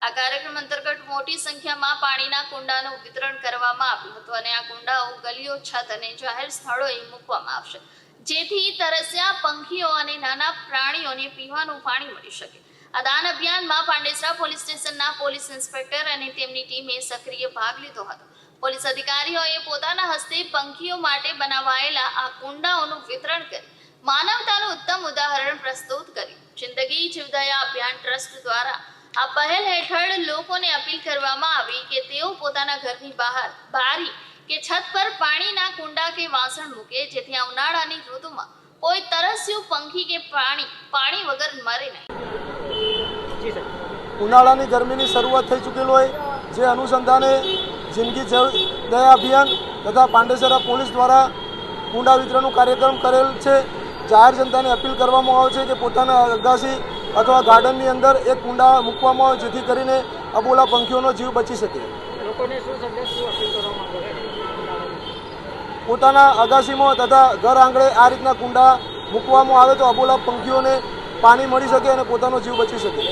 આ કાર્યક્રમ અંતર્ગત મોટી સંખ્યામાં પાણીના કુંડાનું વિતરણ કરવામાં આવ્યું હતું અને આ કુંડાઓ ગલીઓ, છત અને જાહેર સ્થળોએ મૂકવામાં આવશે, જેથી તરસ્યા પંખીઓ અને નાના પ્રાણીઓને પીવાનું પાણી મળી શકે। આ દાન અભિયાનમાં પાંડેસરા પોલીસ સ્ટેશનના પોલીસ ઇન્સ્પેક્ટર અને તેમની ટીમે સક્રિય ભાગ લીધો હતો। પોલીસ અધિકારીઓએ પોતાના હસ્તે પંખીઓ માટે બનાવાયેલા આ કુંડાઓનું વિતરણ કરી માનવતાનું ઉત્તમ ઉદાહરણ પ્રસ્તુત કર્યું। જિંદગી જીવદયા અભિયાન ટ્રસ્ટ દ્વારા આ પહેલ હેઠળ લોકોને અપીલ કરવામાં આવી કે તેઓ પોતાના ઘરની બહાર બારી કે છત પર પાણીના કુંડા કે વાસણ મૂકે, જેથી આ ઉનાળાની ઋતુમાં કોઈ તરસ્યું પંખી કે પાણી વગર મરે નહીં। ઉનાળાની ગરમીની શરૂઆત થઈ ચૂકેલ હોય જે અનુસંધાને જિંદગી દયા અભિયાન તથા પાંડેસરા પોલીસ દ્વારા કુંડા વિતરણનો કાર્યક્રમ કરેલ છે। જાહેર જનતાને અપીલ કરવામાં આવે છે કે પોતાના અગાસી અથવા ગાર્ડનની અંદર એક કુંડા મૂકવામાં આવે, જેથી કરીને અબોલા પંખીઓનો જીવ બચી શકે। પોતાના અગાસીમાં તથા ઘર આંગણે આ રીતના કુંડા મૂકવામાં આવે તો અબોલા પંખીઓને પાણી મળી શકે અને પોતાનો જીવ બચી શકે।